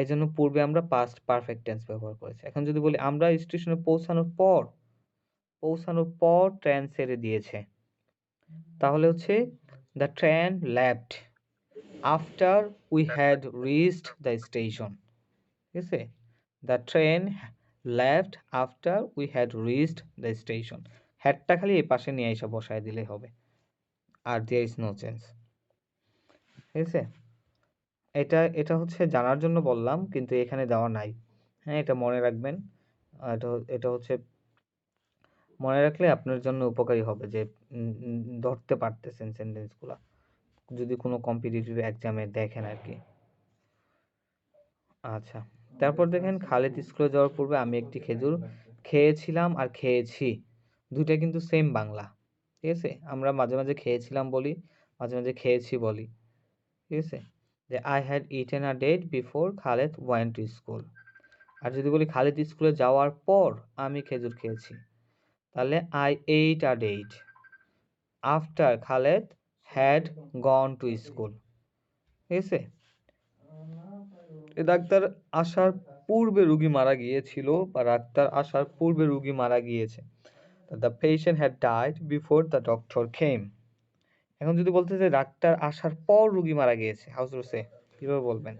এই জন্য পূর্বে আমরা পাস্ট পারফেক্ট টেন্স ব্যবহার করেছি। এখন যদি বলি আমরা স্টেশনে পৌঁছানোর পর ট্রেন ছেড়ে দিয়েছে, তাহলে হচ্ছে the train left after we had reached the station. ঠিক আছে? The train left after we had reached the station. হ্যাডটা খালি এই পাশে নিয়ে এসে বসায় দিলেই হবে, আর দেয়ার ইজ নো চেঞ্জ। ঠিক আছে? এটা হচ্ছে জানার জন্য বললাম, কিন্তু এখানে দেওয়া নাই। হ্যাঁ, এটা মনে রাখবেন। এটা হচ্ছে মনে রাখলে আপনার জন্য উপকারী হবে, যে ধরতে পারতেছেন সেন্টেন্সগুলা, যদি কোনো কম্পিটিটিভ এক্সামে দেখেন আর কি। আচ্ছা, তারপর দেখেন খালেদ স্কুলে যাওয়ার পূর্বে আমি একটি খেজুর খেয়েছিলাম আর খেয়েছি, দুইটা কিন্তু সেম বাংলা। ঠিক আছে? আমরা মাঝে মাঝে খেয়েছিলাম বলি, মাঝে মাঝে খেয়েছি বলি। ঠিক আছে? যে I had eaten a date before Khaled went to school. আর যদি বলি খালেদ স্কুলে যাওয়ার পর আমি খেজুর খেয়েছি, তাহলে I ate a date after Khaled had gone to school. ঠিক আছে? ডাক্তার আসার পূর্বে রোগী মারা গিয়েছিল, বা ডাক্তার আসার পূর্বে রোগী মারা গিয়েছে। The patient had died before the doctor came. এখন যদি বলতে চাই ডাক্তার আসার পর রোগী মারা গিয়েছে, হাউ টু সে, কিভাবে বলবেন?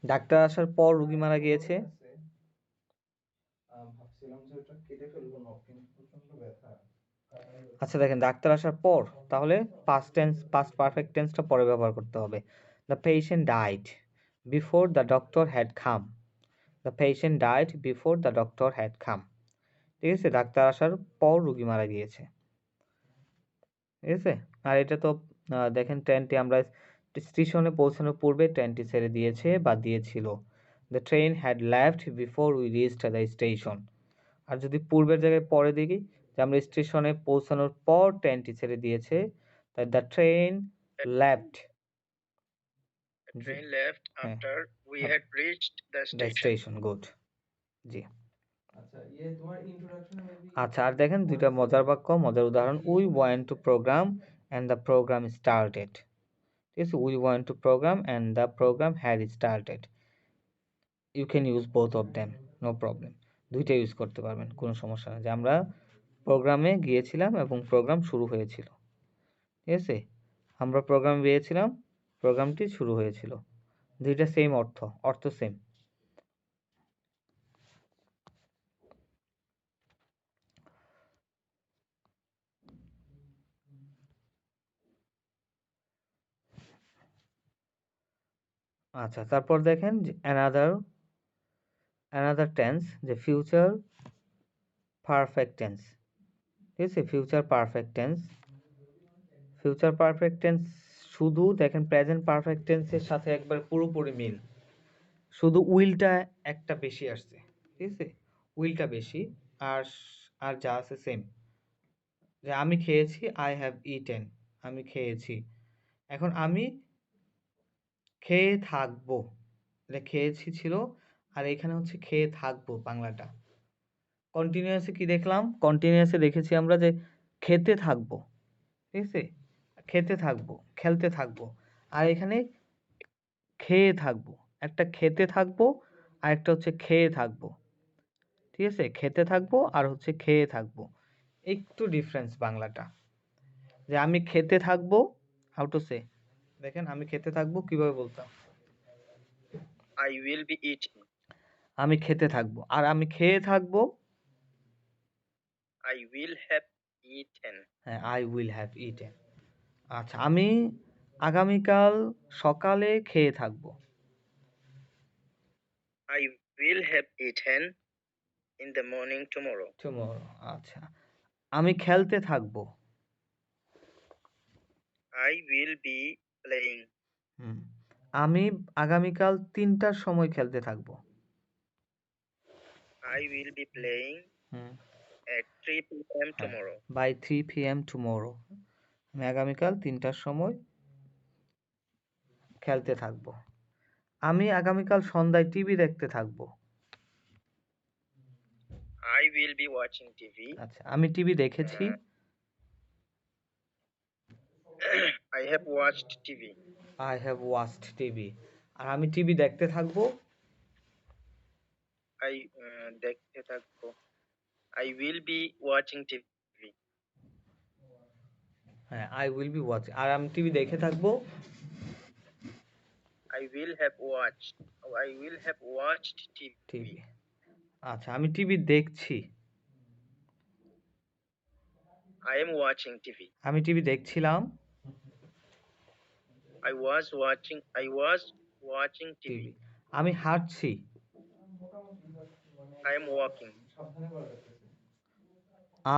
ডাক্তার আসার পর রোগী মারা গিয়েছে। আচ্ছা দেখেন, ডাক্তার আসার পর, তাহলে পাস্ট পারফেক্ট টেন্সটা পরে ব্যবহার করতে হবে। The patient died before the doctor had come. The patient died before the doctor had come. ঠিক আছে? ডাক্তার আসার পর রোগী মারা গিয়েছে। ঠিক আছে? আর এটা তো দেখেন ট্রেনটি আমরা স্টেশনে পৌঁছানোর পূর্বে ট্রেনটি ছেড়ে দিয়েছে বা দিয়েছিল। The train had left before we reached the station. আর যদি পূর্বের জায়গায় পরে দেখি, যে আমরা স্টেশনে পৌঁছানোর পর ট্রেনটি ছেড়ে দিয়েছে, তাই the train left. The train left হ্যাঁ, after we হ্যাঁ, had reached the the station. Station. Good. জি। আচ্ছা, আর দেখেন দুইটা মজার বাক্য, মজার উদাহরণ। We went to programme and the programme started. ঠিক আছে? We went to programme and the programme had started. You can use both of them, no problem. দুইটা ইউজ করতে পারবেন, কোনো সমস্যা নেই। যে আমরা প্রোগ্রামে গিয়েছিলাম এবং প্রোগ্রাম শুরু হয়েছিল। ঠিক আছে? আমরা প্রোগ্রাম গিয়েছিলাম, প্রোগ্রামটি শুরু হয়েছিল। দুইটা সেম অর্থ সেম। আচ্ছা, তারপর দেখেন যে অ্যানাদার টেন্স, যে ফিউচার পারফেক্ট টেন্স। ঠিক আছে? Future perfect tense, future perfect tense শুধু দেখেন প্রেজেন্ট পারফেক্ট টেন্সের সাথে একবার পুরোপুরি মিল, শুধু উইলটা একটা বেশি আসছে। ঠিক আছে? উইলটা বেশি, আর আর যা আছে সেম। যে আমি খেয়েছি, আই হ্যাভ ইটেন, আমি খেয়েছি। এখন আমি খেয়ে থাকবো, এটা খেয়েছি ছিল, আর এখানে হচ্ছে খেয়ে থাকবো বাংলাটা। কন্টিনিউয়াসে কি দেখলাম? কন্টিনিউয়াসে দেখেছি আমরা যে খেতে থাকবো, ঠিক আছে? খেতে থাকবো, খেলতে থাকবো। আর এখানে খেয়ে থাকবো। একটা খেতে থাকবো আর একটা হচ্ছে খেয়ে থাকবো। ঠিক আছে? খেতে থাকবো আর হচ্ছে খেয়ে থাকবো। একটু ডিফারেন্স বাংলাটা। যে আমি খেতে থাকবো, হাউ টু সে? দেখেন আমি খেতে থাকবো কিভাবে বলতাম? I will be eating. আমি খেতে থাকবো। আর আমি খেয়ে থাকবো, I will have eaten. হ্যাঁ, I will have eaten. আচ্ছা, আমি আগামীকাল সকালে খেয়ে থাকবো। I will have eaten in the morning tomorrow. Tomorrow. আচ্ছা, আমি খেলতে থাকবো। I will be playing. হুম। আমি আগামীকাল ৩টার সময় খেলতে থাকবো। I will be playing hmm, at 3 p.m. হ্যাঁ, tomorrow. by 3 p.m. tomorrow. আমি আগামীকাল ৩টার সময় খেলতে থাকবো। আমি আগামীকাল সন্ধ্যায় টিভি দেখতে থাকবো। I will be watching TV. আচ্ছা, আমি টিভি দেখেছি। I have watched TV. I have watched TV. আর আমি টিভি দেখতে থাকবো। দেখতে থাকবো। I will be watching TV. হ্যাঁ, I will be watching. আর আমি টিভি দেখে থাকবো। I will have watched. I will have watched TV. TV. আচ্ছা, আমি টিভি দেখছি। I am watching TV. আমি টিভি দেখছিলাম। I was watching TV. TV. আমি হাঁটছি। I am walking.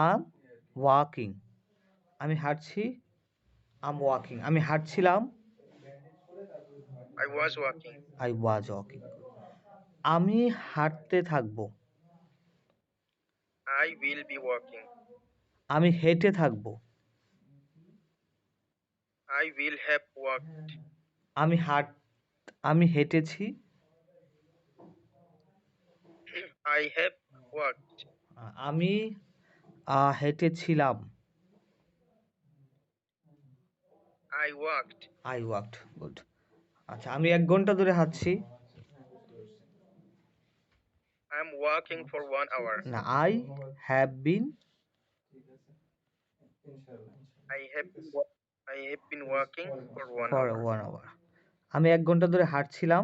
I'm walking. আমি হাঁটছি। I'm walking. আমি হাঁটছিলাম। I was walking. I was walking. আমি হাঁটতে থাকবো। I will be walking. আমি হেঁটে থাকবো। I will have walked. আমি হেঁটেছি। I have walked. আমি হেঁটেছিলাম। I walked. I walked. Good. আচ্ছা, আমি 1 ঘন্টা ধরে হাঁটছি। I am walking for 1 hour. না, I have been I have been walking for 1 for hour. 1 hour. আমি 1 ঘন্টা ধরে হাঁটছিলাম।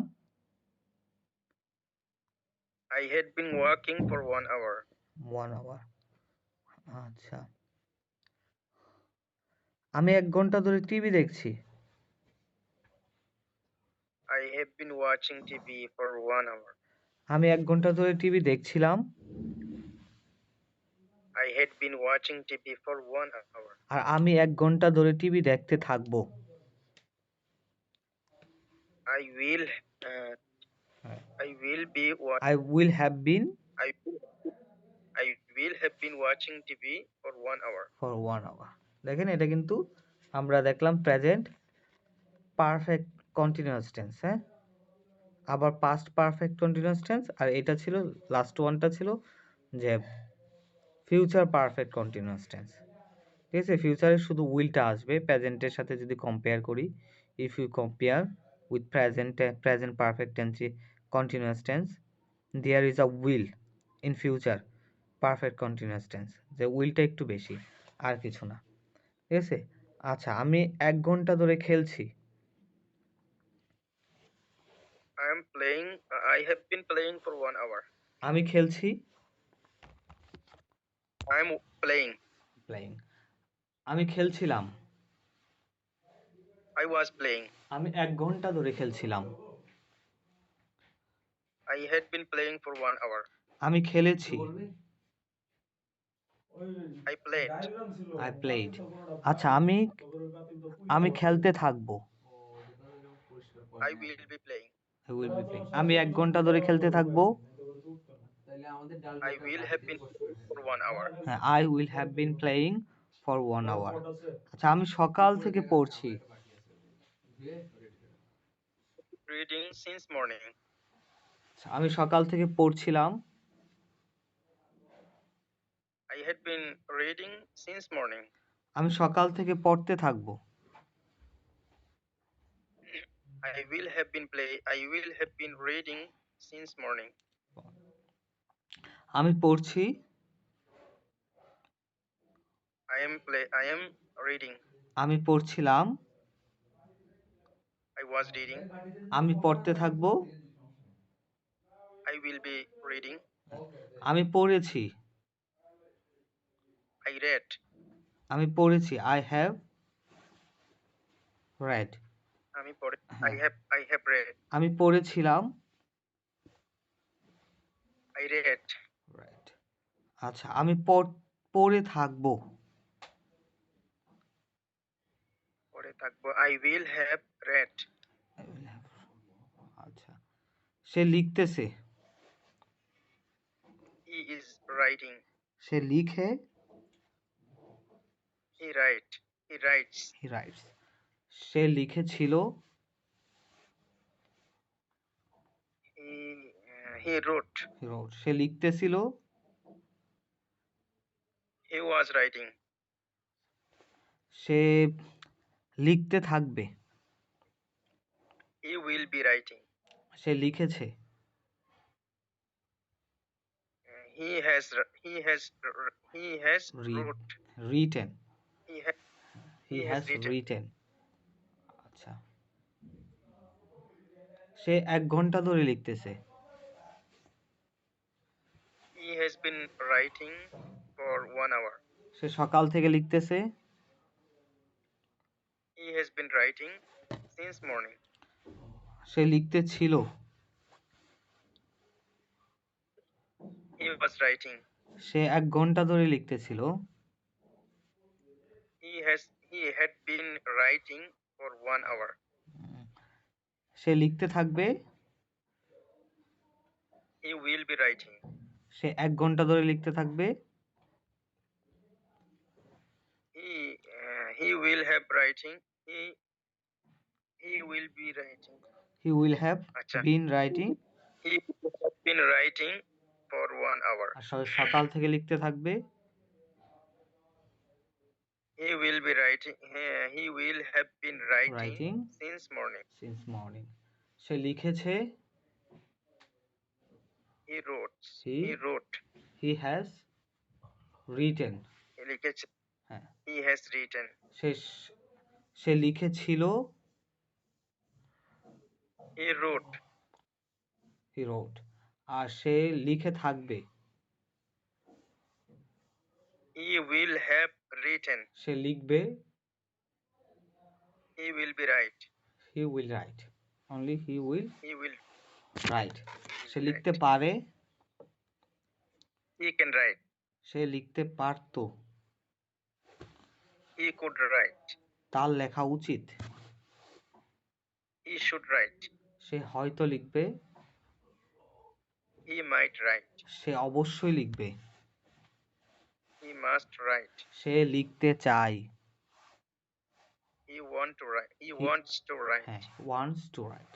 I had been walking for 1 hour. 1 hour. আচ্ছা, আমি 1 ঘন্টা ধরে টিভি দেখছি। I have been watching TV for 1 hour. আমি 1 ঘন্টা ধরে টিভি দেখছিলাম। I had been watching TV for 1 hour. আর আমি 1 ঘন্টা ধরে টিভি দেখতে থাকবো। I will be I will have been I will have been watching TV for 1 hour. for 1 hour. দেখেন, এটা কিন্তু আমরা দেখলাম প্রেজেন্ট পারফেক্ট কন্টিনিউয়াস টেন্স, হ্যাঁ? আবার পাস্ট পারফেক্ট কন্টিনিউয়াস টেন্স, আর এটা ছিল লাস্ট ওয়ানটা ছিল যে ফিউচার পারফেক্ট কন্টিনিউয়াস টেন্স। ঠিক আছে? ফিউচারে শুধু উইলটা আসবে প্রেজেন্টের সাথে যদি কম্পেয়ার করি। If you compare with present perfect tense continuous tense, there is a will in future perfect continuous tense, যে উইলটা একটু বেশি, আর কিছু না। ঠিক আছে? আচ্ছা, আমি 1 ঘন্টা ধরে খেলছি। I have been playing for 1 hour. আমি খেলছি। I am playing. আমি খেলছিলাম। I was playing. আমি 1 ঘন্টা ধরে খেলছিলাম। I had been playing for 1 hour. আমি খেলেছি। I played. I played. আচ্ছা, আমি খেলতে থাকবো। I will be playing. I will be playing. আমি 1 ঘন্টা ধরে খেলতে থাকবো। I will have been playing for 1 hour. হ্যাঁ, I will have been playing for 1 hour. আচ্ছা, আমি সকাল থেকে পড়ছি। Reading since morning. আমি সকাল থেকে পড়ছিলাম। I had been reading since morning. আমি সকাল থেকে পড়তে থাকবো। I will have been reading since morning. আমি পড়ছি। I am reading. আমি পড়ছিলাম। I was reading. আমি পড়তে থাকবো। I will be reading. আমি পড়েছি। I read. আমি পড়েছি। I have read. আমি পড়ে হ্যাঁ, I have read. আমি পড়েছিলাম। I read. Right. আচ্ছা, আমি পড়ে থাকবো। পড়ে থাকবো। I will have read. I will have- আচ্ছা, সে লিখতেছে। He is writing. সে লিখে। He writes. He writes. সে লিখেছিল। He wrote. He wrote. Say লিখতেছিল। He was writing. সে লিখতে থাকবে। He will be writing. সে লিখেছে। He has wrote. Written. He He has has written. written. আচ্ছা, সে 1 ঘন্টা ধরে লিখতেছে। He has been writing for 1 hour. সে সকাল থেকে লিখতেছে। He has been writing since morning. Say লিখতেছিল। He was writing. সে 1 ঘন্টা ধরে লিখতেছিল। He had been writing for 1 hour. সে লিখতে থাকবে। He will be writing. সে 1 ঘন্টা ধরে লিখতে থাকবে। He will have writing. He will be writing. He will have আচ্ছা। been writing. He will have been writing for 1 hour. আর সকাল থেকে লিখতে থাকবে। He will be writing. He will have been writing Writing since morning. since morning. সে লিখেছে। He wrote. He He wrote. He has written. He লিখেছে। হ্যাঁ, He has written. সে লিখেছিল। He wrote. He wrote. আর সে লিখে থাকবে। He will have written. সে লিখবে। He will be write. He will write. Only he will write. Say will লিখতে write. পারে। He can write. সে লিখতে পারতো। He could write. তার লেখা উচিত। He should write. সে হয়তো লিখবে। He might write. সে অবশ্যই লিখবে। He must write. সে লিখতে চায়। He wants to write. হ্যাঁ, wants to write.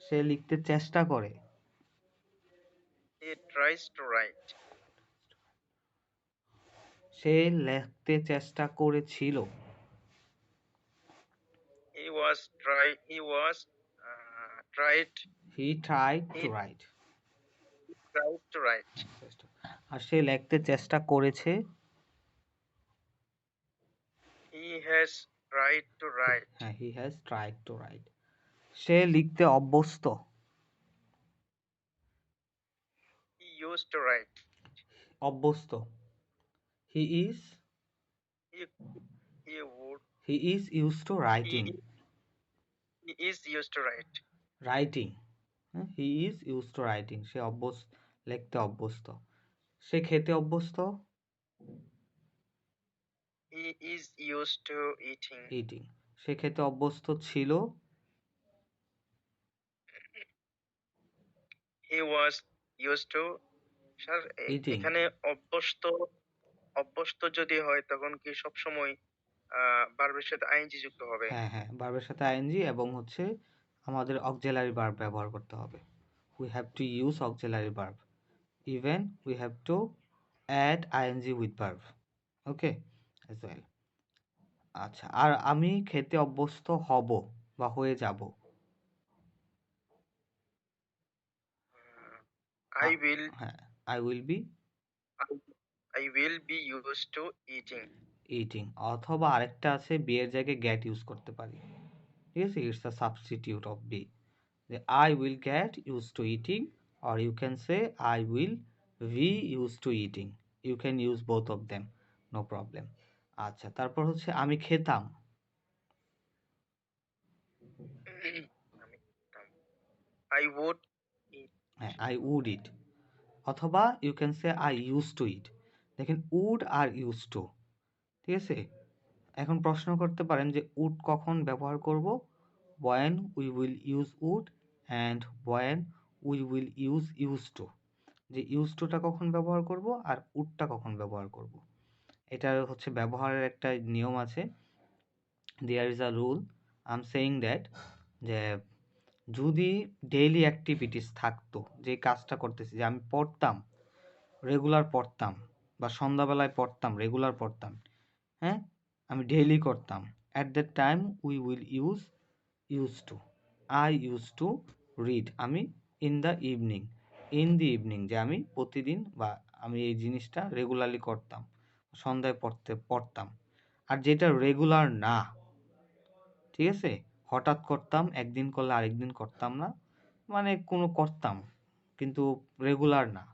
সে লিখতে চেষ্টা করে। He tries to write. সে লিখতে চেষ্টা করেছিল। He tried He tried to write. আর সে লিখতে চেষ্টা করেছে। He has tried to write. হ্যাঁ, he has tried to write. সে লিখতে অভ্যস্ত। He used to write. অভ্যস্ত। He is used to writing. He is used to write. Writing. He is used to writing. সে লিখতে অভ্যস্ত। সে খেতে অভ্যস্ত। He is used to eating. সে খেতে অভ্যস্ত ছিল। He was used to eating. এখানে অভ্যস্ত যদি হয় তখন কি সব সময় ভার্বের সাথে আইএনজি যুক্ত হবে? হ্যাঁ, ভার্বের সাথে আইএনজি এবং আমাদের অক্সিলারি ভার্ব ব্যবহার করতে হবে। we have to use auxiliary verb. Even we have to add ing with verb. Okay, as well. আচ্ছা, আর আমি খেতে অভ্যস্ত হব বা হয়ে যাব। I will হ্যাঁ, I will be I will be used to eating. eating, অথবা আরেকটা আছে be এর জায়গায় get ইউজ করতে পারি। ঠিক আছে, it's a substitute of be. যে I will get used to eating, or you can say I will be used to eating. You can use both of them, no problem. আচ্ছা, তারপর হচ্ছে আমি খেতাম। I would eat. হ্যাঁ, I would eat, অথবা you can say I used to eat. দেখেন would আর used to, ঠিক আছে। এখন প্রশ্ন করতে পারেন যে would কখন ব্যবহার করব, when we will use would and when we will use used to। যে used to টা কখন ব্যবহার করব আর would টা কখন ব্যবহার করব, এটার হচ্ছে ব্যবহারের একটা নিয়ম আছে। there is a rule, I'm saying that, যে যদি ডেইলি অ্যাক্টিভিটিস থাকতো, যে কাজটা করতেছি, যে আমি পড়তাম, রেগুলার পড়তাম, বা সন্ধ্যাবেলায় পড়তাম, রেগুলার পড়তাম, হ্যাঁ, আমি ডেইলি করতাম, at that time we will use to. I use to read, আমি ইন দ্য ইভিনিং, যে আমি প্রতিদিন বা আমি এই জিনিসটা রেগুলারলি করতাম, সন্ধ্যায় পড়তাম। আর যেটা রেগুলার না, ঠিক আছে, হঠাৎ করতাম, একদিন করলে আরেকদিন করতাম না, মানে কোনো করতাম কিন্তু রেগুলার না,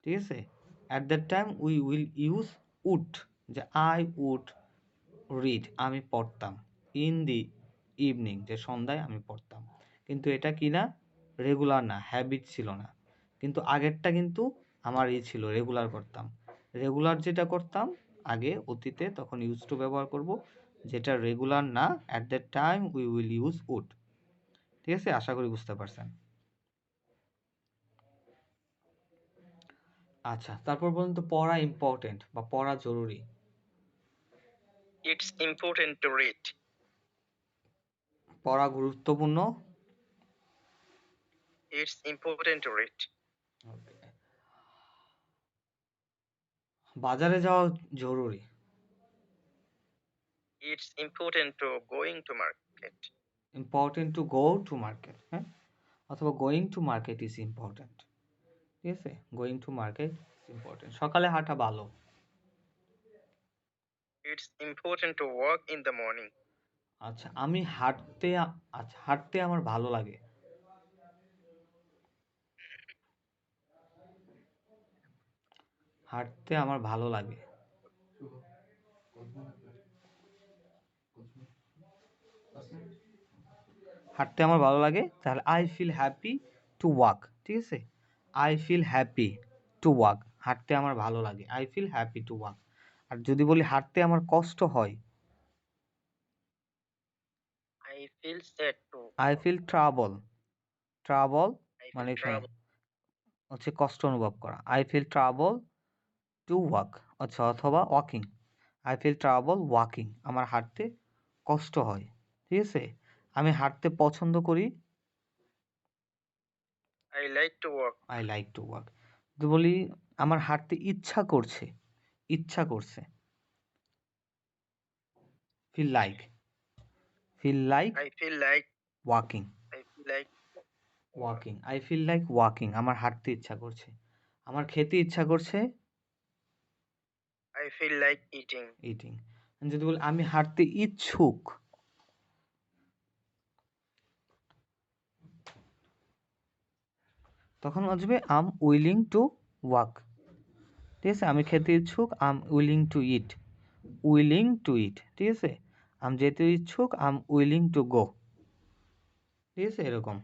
ঠিক আছে, at that time we will use would, যে আই উড রিড, আমি পড়তাম, ইন দি ইভিনিং, যে সন্ধ্যায় আমি পড়তাম। কিন্তু এটা কি না, রেগুলার না, হ্যাবিট ছিল না। কিন্তু আগেরটা কিন্তু আমার ছিল, রেগুলার করতাম। রেগুলার যেটা করতাম আগে অতীতে, তখন ইউজ টু ব্যবহার করব। যেটা রেগুলার না, at that time we will use would. ঠিক আছে, আশা করি বুঝতে পারছেন। আচ্ছা, তারপর বলুন তো, পড়া ইম্পর্টেন্ট বা পড়া জরুরি। It's important to read. পড়া গুরুত্বপূর্ণ। It's important to read. বাজারে যাওয়া জরুরি। It's important to going to market. Important to go to market, হ্যাঁ, অথবা going to market is important. ঠিক আছে, going to market is important. সকালে হাঁটা ভালো। It's important to walk in the morning. আচ্ছা, আমি হাঁটতে আমার ভালো লাগে। হাঁটতে আমার ভালো লাগে। হাঁটতে আমার ভালো লাগে, তাহলে I feel happy to walk. ঠিক আছে, I feel happy to walk, হাঁটতে আমার ভালো লাগে, I feel happy to walk. আর যদি বলি হাঁটতে আমার কষ্ট হয়, I feel sad to I feel trouble I feel মানে trouble. হচ্ছে কষ্ট অনুভব করা। I feel trouble to walk, আচ্ছা, অথবা walking, I feel trouble walking, আমার হাঁটতে কষ্ট হয়। ঠিক আছে, আমি হাঁটতে পছন্দ করি, I like to walk. I like to walk. তো বলি আমার হাঁটতে ইচ্ছা করছে, feel like I feel like walking, I feel like I feel like walking, আমার হাঁটতে ইচ্ছা করছে। আমার খেতে ইচ্ছা করছে, I feel like eating. Eating. যদি বলি আমি হাঁটতে ইচ্ছুক, তখন আসবে আম উইলিং টু ওয়াক। ঠিক আছে, আমি খেতে ইচ্ছুক, আম উইলিং টু ইট, ঠিক আছে, আমি যেতে ইচ্ছুক, আম উইলিং টু গো। ঠিক আছে, এরকম।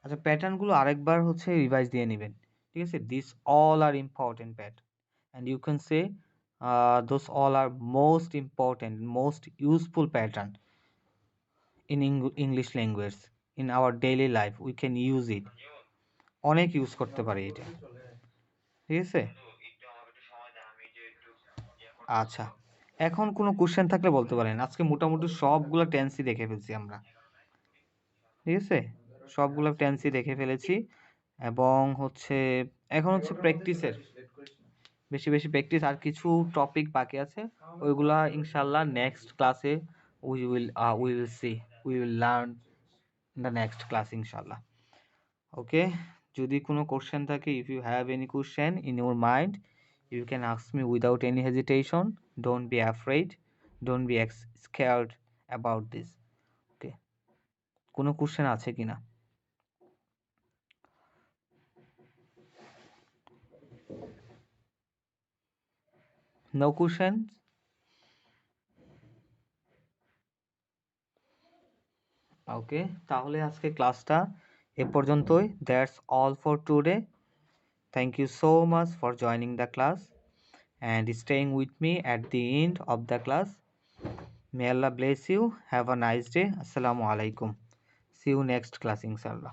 আচ্ছা, প্যাটার্নগুলো আরেকবার হচ্ছে রিভাইজ দিয়ে নেবেন। ঠিক আছে, this all are important pattern, and you can say those all are most important, most useful pattern in English language, in our daily life we can use it. অনেক ইউজ করতে পারি এটা। ঠিক আছে, আচ্ছা, এখন কোনো কোশ্চেন থাকলে বলতে পারেন। আজকে মোটামুটি সবগুলো টেন্সই দেখে ফেলছি আমরা। ঠিক আছে, সবগুলো টেন্সই দেখে ফেলেছি। এবং হচ্ছে এখন হচ্ছে প্র্যাকটিসের বেশি বেশি প্র্যাকটিস, আর কিছু টপিক বাকি আছে ওইগুলা ইনশাল্লাহ নেক্সট ক্লাসে we will learn in the next class ইনশাল্লাহ। ওকে, যদি কোনো কোশ্চেন থাকে, if you have any question in your mind, you can ask me without any hesitation. Don't be afraid, don't be scared about this. Okay, কোনো কোশ্চেন আছে কিনা? No questions? ওকে, তাহলে আজকে ক্লাসটা এ পর্যন্তই। That's all for today. Thank you so much for joining the class and staying with me at the end of the class. May Allah bless you. Have a nice day. Assalamu alaikum. See you next class inshallah.